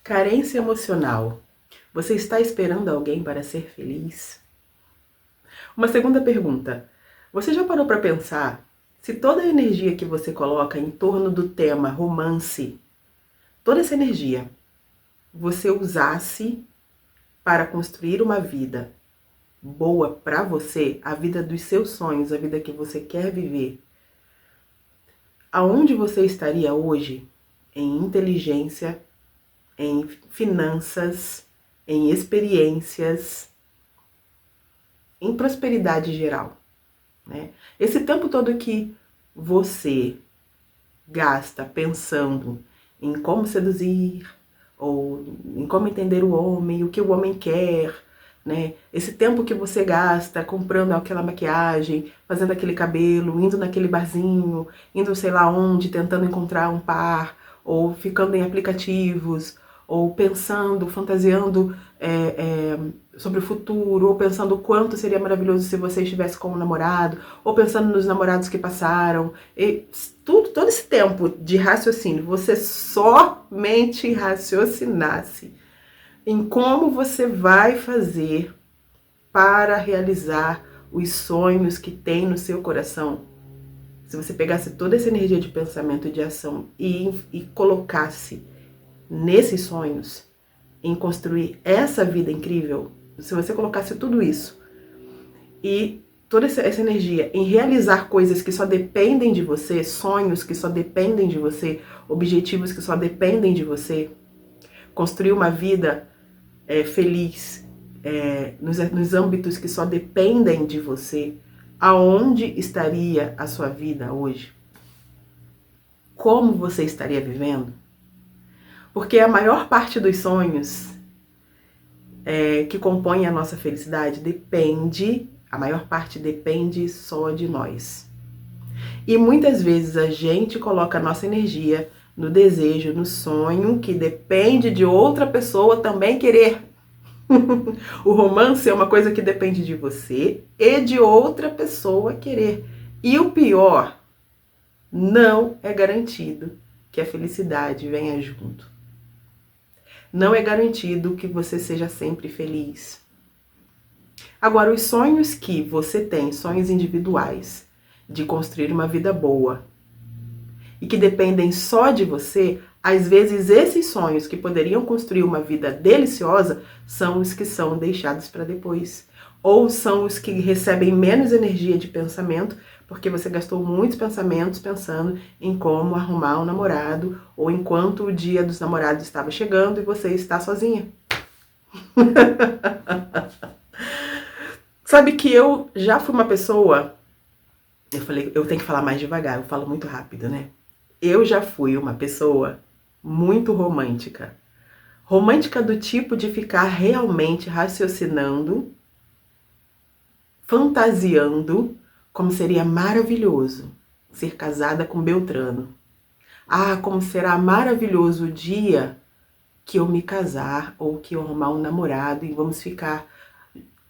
Carência emocional. Você está esperando alguém para ser feliz? Uma segunda pergunta. Você já parou para pensar se toda a energia que você coloca em torno do tema romance, toda essa energia, você usasse para construir uma vida boa para você, a vida dos seus sonhos, a vida que você quer viver, aonde você estaria hoje em inteligência, em finanças, em experiências, em prosperidade geral, né? Esse tempo todo que você gasta pensando em como seduzir, ou em como entender o homem, o que o homem quer, né? Esse tempo que você gasta comprando aquela maquiagem, fazendo aquele cabelo, indo naquele barzinho, indo sei lá onde, tentando encontrar um par, ou ficando em aplicativos, ou pensando, fantasiando sobre o futuro, ou pensando o quanto seria maravilhoso se você estivesse com um namorado, ou pensando nos namorados que passaram, e todo esse tempo de raciocínio, você somente raciocinasse em como você vai fazer para realizar os sonhos que tem no seu coração. Se você pegasse toda essa energia de pensamento e de ação e colocasse nesses sonhos, em construir essa vida incrível, se você colocasse tudo isso e toda essa energia em realizar coisas que só dependem de você, sonhos que só dependem de você, objetivos que só dependem de você, construir uma vida feliz nos âmbitos que só dependem de você, aonde estaria a sua vida hoje? Como você estaria vivendo? Porque a maior parte dos sonhos que compõem a nossa felicidade a maior parte depende só de nós. E muitas vezes a gente coloca a nossa energia no desejo, no sonho, que depende de outra pessoa também querer. O romance é uma coisa que depende de você e de outra pessoa querer. E o pior, não é garantido que a felicidade venha junto. Não é garantido que você seja sempre feliz. Agora, os sonhos que você tem, sonhos individuais, de construir uma vida boa, e que dependem só de você, às vezes esses sonhos que poderiam construir uma vida deliciosa são os que são deixados para depois. Ou são os que recebem menos energia de pensamento, porque você gastou muitos pensamentos pensando em como arrumar um namorado, ou enquanto o dia dos namorados estava chegando e você está sozinha. Sabe que eu já fui uma pessoa... Eu falei, eu tenho que falar mais devagar, eu falo muito rápido, né? Eu já fui uma pessoa muito romântica. Romântica do tipo de ficar realmente raciocinando, fantasiando como seria maravilhoso ser casada com Beltrano. Ah, como será maravilhoso o dia que eu me casar ou que eu arrumar um namorado e vamos ficar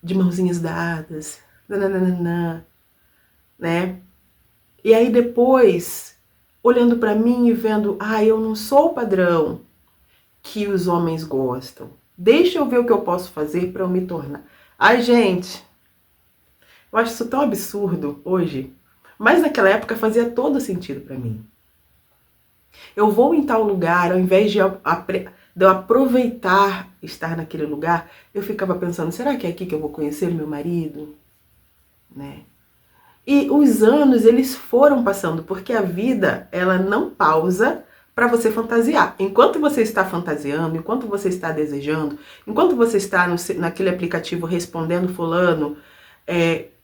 de mãozinhas dadas, nananana, né? E aí depois, olhando pra mim e vendo, eu não sou o padrão que os homens gostam. Deixa eu ver o que eu posso fazer pra eu me tornar. Ai, gente, eu acho isso tão absurdo hoje, mas naquela época fazia todo sentido pra mim. Eu vou em tal lugar, ao invés de eu aproveitar estar naquele lugar, eu ficava pensando, será que é aqui que eu vou conhecer meu marido? Né? E os anos, eles foram passando, porque a vida, ela não pausa para você fantasiar. Enquanto você está fantasiando, enquanto você está desejando, enquanto você está naquele aplicativo respondendo fulano,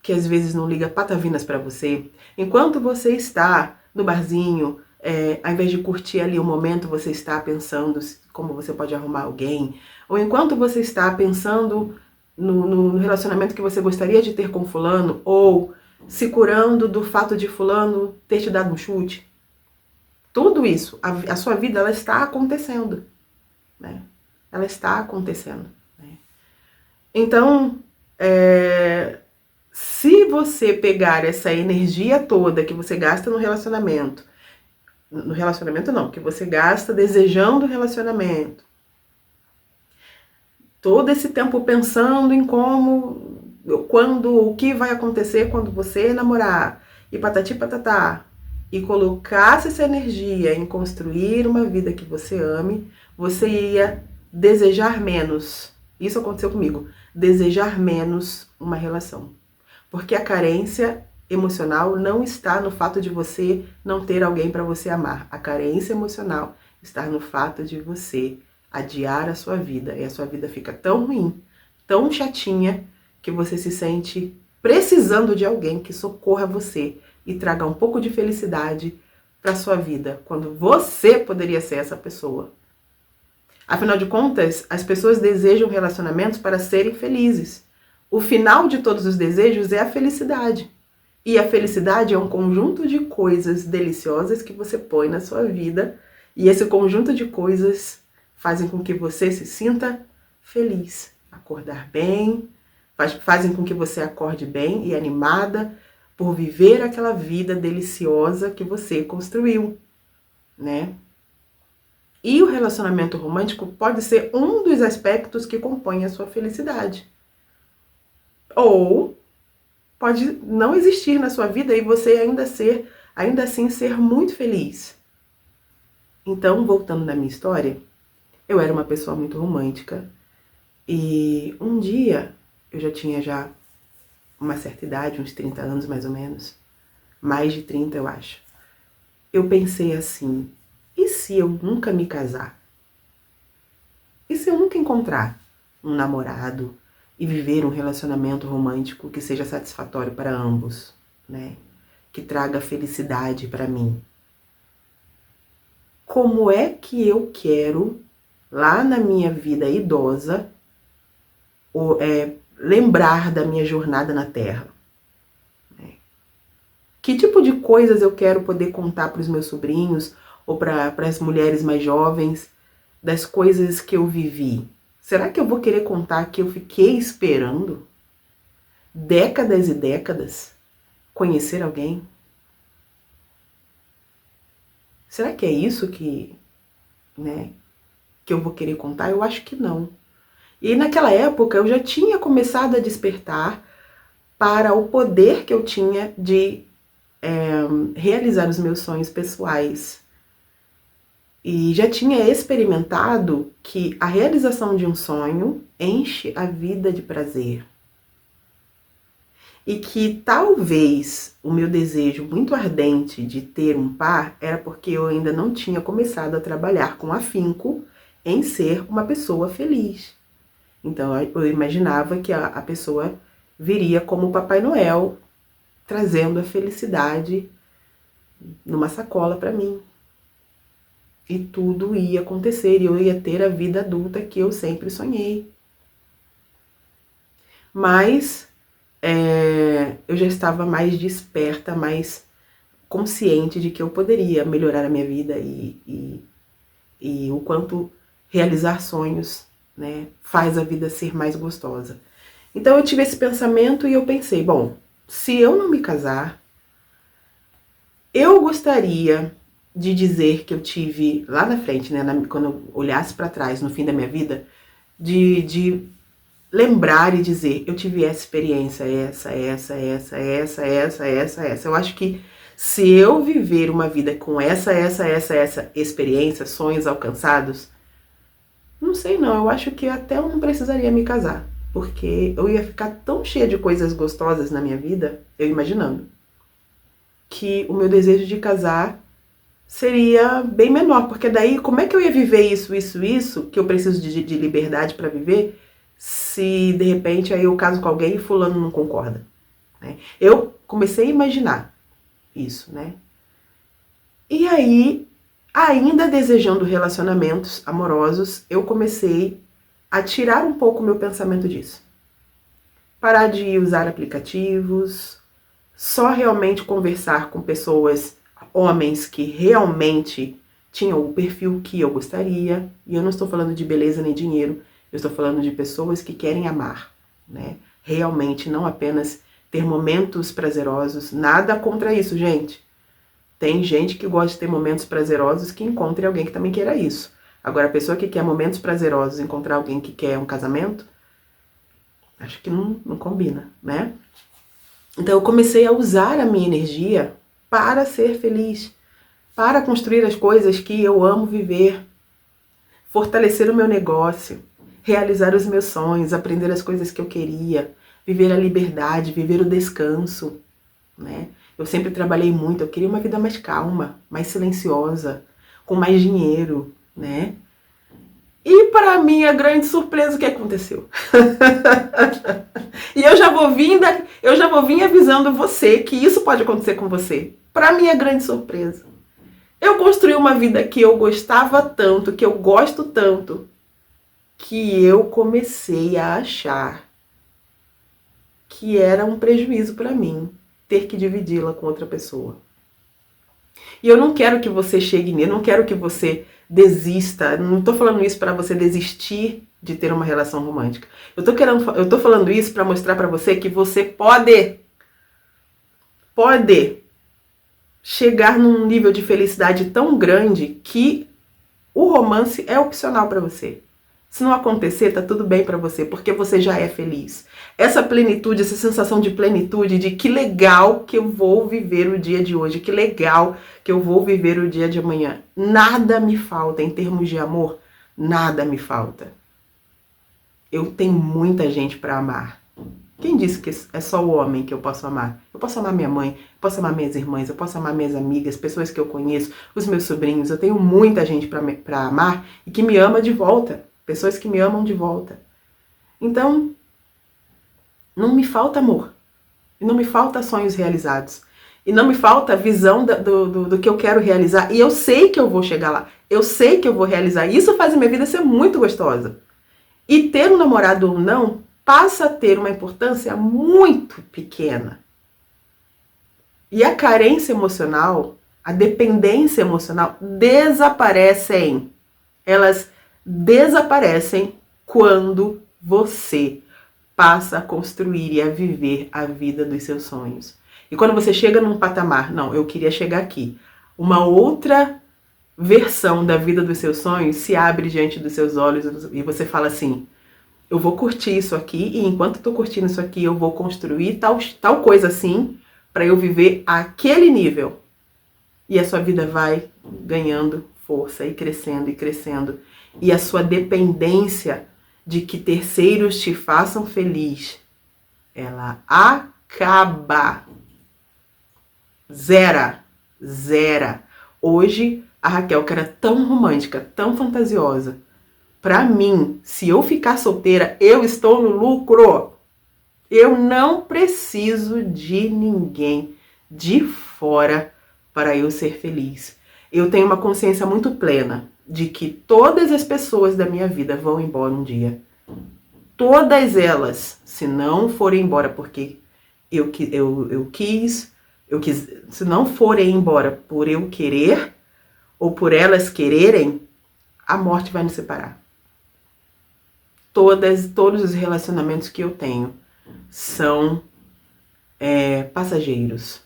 que às vezes não liga patavinas para você, enquanto você está no barzinho, ao invés de curtir ali o momento, você está pensando como você pode arrumar alguém, ou enquanto você está pensando no relacionamento que você gostaria de ter com fulano, ou se curando do fato de fulano ter te dado um chute. Tudo isso, a sua vida, ela está acontecendo, né? Ela está acontecendo, né? Então, se você pegar essa energia toda que você gasta no relacionamento não, que você gasta desejando o relacionamento, todo esse tempo pensando em como, quando, o que vai acontecer quando você namorar, e patati patatá, e colocasse essa energia em construir uma vida que você ame, você ia desejar menos. Isso aconteceu comigo. Desejar menos uma relação. Porque a carência emocional não está no fato de você não ter alguém para você amar. A carência emocional está no fato de você adiar a sua vida. E a sua vida fica tão ruim, tão chatinha, que você se sente precisando de alguém que socorra você e traga um pouco de felicidade para sua vida, quando você poderia ser essa pessoa. Afinal de contas, as pessoas desejam relacionamentos para serem felizes. O final de todos os desejos é a felicidade. E a felicidade é um conjunto de coisas deliciosas que você põe na sua vida, e esse conjunto de coisas fazem com que você se sinta feliz. Acordar bem, fazem com que você acorde bem e animada por viver aquela vida deliciosa que você construiu, né? E o relacionamento romântico pode ser um dos aspectos que compõem a sua felicidade. Ou pode não existir na sua vida e você ainda assim ser muito feliz. Então, voltando na minha história, eu era uma pessoa muito romântica e um dia, eu já tinha uma certa idade, uns 30 anos mais ou menos, mais de 30 eu acho. Eu pensei assim, e se eu nunca me casar? E se eu nunca encontrar um namorado e viver um relacionamento romântico que seja satisfatório para ambos, né? Que traga felicidade para mim? Como é que eu quero, lá na minha vida idosa, lembrar da minha jornada na Terra? Que tipo de coisas eu quero poder contar para os meus sobrinhos ou para as mulheres mais jovens das coisas que eu vivi? Será que eu vou querer contar que eu fiquei esperando décadas e décadas conhecer alguém? Será que é isso que eu vou querer contar? Eu acho que não. E naquela época eu já tinha começado a despertar para o poder que eu tinha de realizar os meus sonhos pessoais. E já tinha experimentado que a realização de um sonho enche a vida de prazer. E que talvez o meu desejo muito ardente de ter um par era porque eu ainda não tinha começado a trabalhar com afinco em ser uma pessoa feliz. Então eu imaginava que a pessoa viria como o Papai Noel, trazendo a felicidade numa sacola para mim. E tudo ia acontecer e eu ia ter a vida adulta que eu sempre sonhei. Mas eu já estava mais desperta, mais consciente de que eu poderia melhorar a minha vida e o quanto realizar sonhos, né, faz a vida ser mais gostosa. Então eu tive esse pensamento e eu pensei, bom, se eu não me casar, eu gostaria de dizer que eu tive lá na frente, né, quando eu olhasse para trás no fim da minha vida, de lembrar e dizer, eu tive essa experiência, essa. Eu acho que se eu viver uma vida com essa experiência, sonhos alcançados, não sei não, eu acho que até eu não precisaria me casar, porque eu ia ficar tão cheia de coisas gostosas na minha vida, eu imaginando, que o meu desejo de casar seria bem menor, porque daí como é que eu ia viver isso, que eu preciso de liberdade para viver, se de repente aí eu caso com alguém e fulano não concorda, né? Eu comecei a imaginar isso, né? E aí, ainda desejando relacionamentos amorosos, eu comecei a tirar um pouco o meu pensamento disso. Parar de usar aplicativos, só realmente conversar com pessoas, homens que realmente tinham o perfil que eu gostaria, e eu não estou falando de beleza nem dinheiro, eu estou falando de pessoas que querem amar, né? Realmente, não apenas ter momentos prazerosos, nada contra isso, gente. Tem gente que gosta de ter momentos prazerosos que encontre alguém que também queira isso. Agora, a pessoa que quer momentos prazerosos, encontrar alguém que quer um casamento, acho que não combina, né? Então eu comecei a usar a minha energia para ser feliz, para construir as coisas que eu amo viver, fortalecer o meu negócio, realizar os meus sonhos, aprender as coisas que eu queria, viver a liberdade, viver o descanso, né? Eu sempre trabalhei muito, eu queria uma vida mais calma, mais silenciosa, com mais dinheiro, né? E para minha grande surpresa, o que aconteceu? E eu já vou vir avisando você que isso pode acontecer com você. Para minha grande surpresa. Eu construí uma vida que eu gostava tanto, que eu gosto tanto, que eu comecei a achar que era um prejuízo para mim ter que dividi-la com outra pessoa. E eu não quero que você chegue nisso, não quero que você desista, não estou falando isso para você desistir de ter uma relação romântica. Eu tô falando isso para mostrar para você que você pode chegar num nível de felicidade tão grande que o romance é opcional para você. Se não acontecer, tá tudo bem para você, porque você já é feliz. Essa plenitude, essa sensação de plenitude, de que legal que eu vou viver o dia de hoje, que legal que eu vou viver o dia de amanhã. Nada me falta em termos de amor, nada me falta. Eu tenho muita gente para amar. Quem disse que é só o homem que eu posso amar? Eu posso amar minha mãe, eu posso amar minhas irmãs, eu posso amar minhas amigas, pessoas que eu conheço, os meus sobrinhos. Eu tenho muita gente para amar e que me ama de volta. Pessoas que me amam de volta. Então, não me falta amor. E não me falta sonhos realizados. E não me falta visão do que eu quero realizar. E eu sei que eu vou chegar lá. Eu sei que eu vou realizar. E isso faz a minha vida ser muito gostosa. E ter um namorado ou não passa a ter uma importância muito pequena. E a carência emocional, a dependência emocional desaparecem. Elas desaparecem quando você passa a construir e a viver a vida dos seus sonhos. E quando você chega num patamar, não, eu queria chegar aqui, uma outra versão da vida dos seus sonhos se abre diante dos seus olhos e você fala assim, eu vou curtir isso aqui e enquanto eu tô curtindo isso aqui eu vou construir tal coisa assim para eu viver aquele nível. E a sua vida vai ganhando força e crescendo e crescendo. E a sua dependência de que terceiros te façam feliz, ela acaba. Zera. Hoje, a Raquel, que era tão romântica, tão fantasiosa, pra mim, se eu ficar solteira, eu estou no lucro. Eu não preciso de ninguém de fora para eu ser feliz. Eu tenho uma consciência muito plena de que todas as pessoas da minha vida vão embora um dia. Todas elas, se não forem embora porque eu quis, se não forem embora por eu querer ou por elas quererem, a morte vai nos separar. Todos os relacionamentos que eu tenho são passageiros.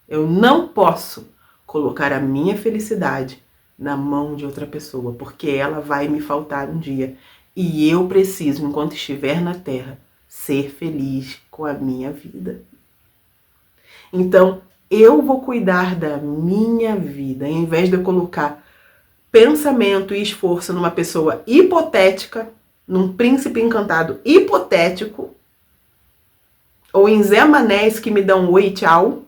Eu não posso colocar a minha felicidade na mão de outra pessoa, porque ela vai me faltar um dia. E eu preciso, enquanto estiver na Terra, ser feliz com a minha vida. Então, eu vou cuidar da minha vida, ao invés de eu colocar pensamento e esforço numa pessoa hipotética, num príncipe encantado hipotético, ou em Zé Manés que me dão oi e tchau,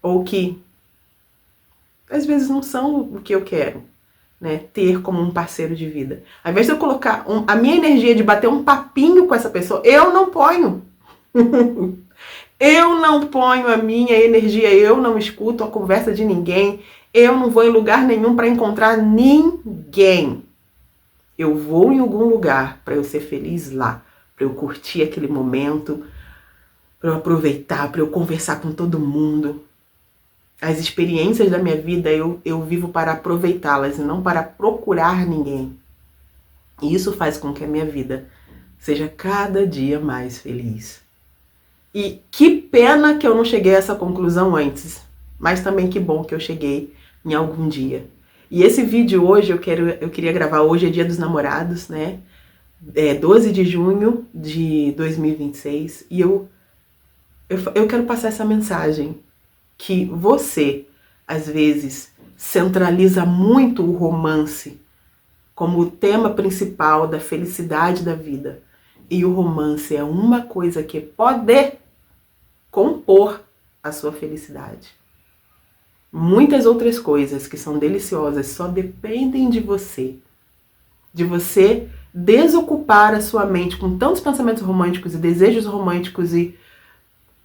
ou que às vezes não são o que eu quero, né, ter como um parceiro de vida. Ao invés de eu colocar a minha energia de bater um papinho com essa pessoa, eu não ponho. Eu não ponho a minha energia, eu não escuto a conversa de ninguém, eu não vou em lugar nenhum para encontrar ninguém. Eu vou em algum lugar para eu ser feliz lá, para eu curtir aquele momento, para eu aproveitar, para eu conversar com todo mundo. As experiências da minha vida eu vivo para aproveitá-las e não para procurar ninguém. E isso faz com que a minha vida seja cada dia mais feliz. E que pena que eu não cheguei a essa conclusão antes, mas também que bom que eu cheguei em algum dia. E esse vídeo hoje, eu queria gravar hoje, é Dia dos Namorados, né? É 12 de junho de 2026. E eu quero passar essa mensagem. Que você, às vezes, centraliza muito o romance como o tema principal da felicidade da vida. E o romance é uma coisa que pode compor a sua felicidade. Muitas outras coisas que são deliciosas só dependem de você. De você desocupar a sua mente com tantos pensamentos românticos e desejos românticos e,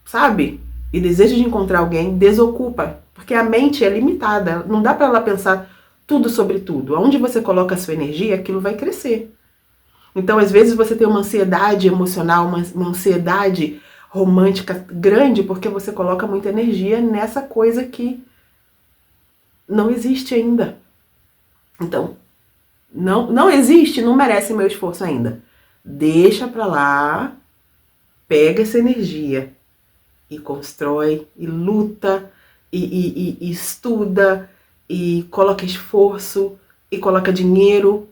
sabe, e desejo de encontrar alguém, desocupa. Porque a mente é limitada, não dá para ela pensar tudo sobre tudo. Onde você coloca a sua energia, aquilo vai crescer. Então, às vezes, você tem uma ansiedade emocional, uma ansiedade romântica grande, porque você coloca muita energia nessa coisa que não existe ainda. Então, não existe, não merece meu esforço ainda. Deixa pra lá, pega essa energia e constrói, e luta, e estuda, e coloca esforço, e coloca dinheiro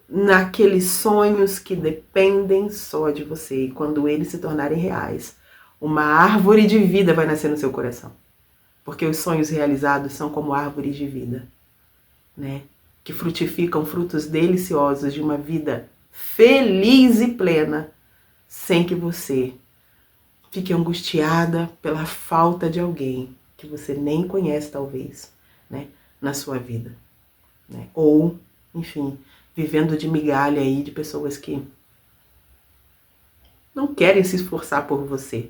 naqueles sonhos que dependem só de você. E quando eles se tornarem reais, uma árvore de vida vai nascer no seu coração. Porque os sonhos realizados são como árvores de vida, né? Que frutificam frutos deliciosos de uma vida feliz e plena, sem que você fique angustiada pela falta de alguém que você nem conhece, talvez, né, na sua vida, né? Ou, enfim, vivendo de migalha aí de pessoas que não querem se esforçar por você,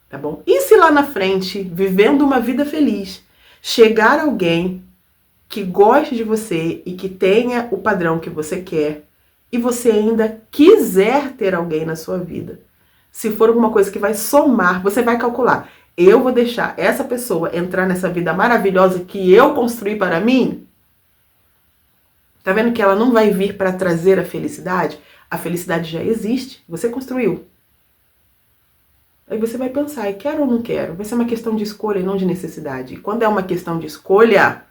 tá bom? E se lá na frente, vivendo uma vida feliz, chegar alguém que goste de você e que tenha o padrão que você quer, e você ainda quiser ter alguém na sua vida, se for alguma coisa que vai somar, você vai calcular. Eu vou deixar essa pessoa entrar nessa vida maravilhosa que eu construí para mim? Tá vendo que ela não vai vir para trazer a felicidade? A felicidade já existe, você construiu. Aí você vai pensar, quero ou não quero? Vai ser uma questão de escolha e não de necessidade. E quando é uma questão de escolha,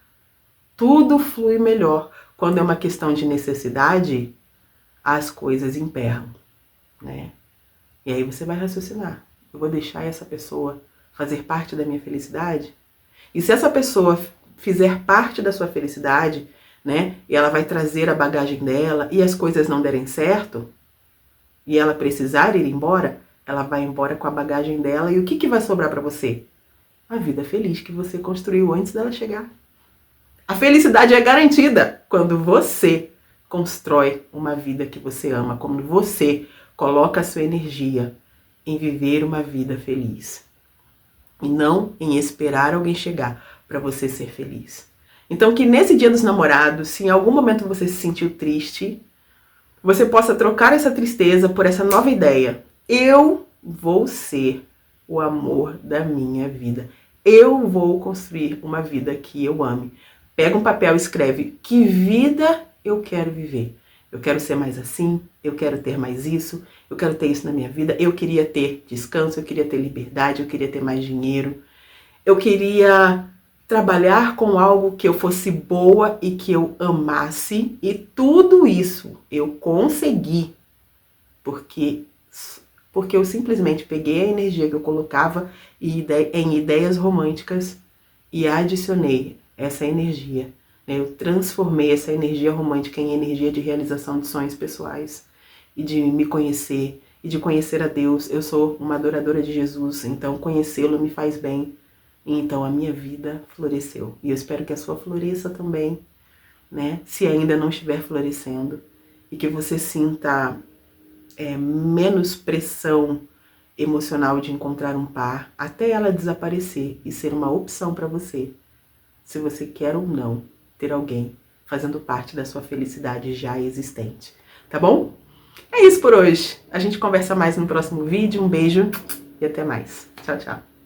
tudo flui melhor. Quando é uma questão de necessidade, as coisas emperram, né? E aí você vai raciocinar. Eu vou deixar essa pessoa fazer parte da minha felicidade? E se essa pessoa fizer parte da sua felicidade, né? E ela vai trazer a bagagem dela e as coisas não derem certo, e ela precisar ir embora, ela vai embora com a bagagem dela. E o que vai sobrar para você? A vida feliz que você construiu antes dela chegar. A felicidade é garantida quando você constrói uma vida que você ama, quando você coloca a sua energia em viver uma vida feliz. E não em esperar alguém chegar para você ser feliz. Então que nesse Dia dos Namorados, se em algum momento você se sentiu triste, você possa trocar essa tristeza por essa nova ideia. Eu vou ser o amor da minha vida. Eu vou construir uma vida que eu ame. Pega um papel e escreve que vida eu quero viver. Eu quero ser mais assim, eu quero ter mais isso, eu quero ter isso na minha vida. Eu queria ter descanso, eu queria ter liberdade, eu queria ter mais dinheiro. Eu queria trabalhar com algo que eu fosse boa e que eu amasse. E tudo isso eu consegui porque eu simplesmente peguei a energia que eu colocava em ideias românticas e adicionei essa energia. Eu transformei essa energia romântica em energia de realização de sonhos pessoais e de me conhecer e de conhecer a Deus. Eu sou uma adoradora de Jesus, então conhecê-lo me faz bem. E então a minha vida floresceu. E eu espero que a sua floresça também, né? Se ainda não estiver florescendo. E que você sinta menos pressão emocional de encontrar um par, até ela desaparecer e ser uma opção para você. Se você quer ou não ter alguém fazendo parte da sua felicidade já existente. Tá bom? É isso por hoje. A gente conversa mais no próximo vídeo. Um beijo e até mais. Tchau, tchau.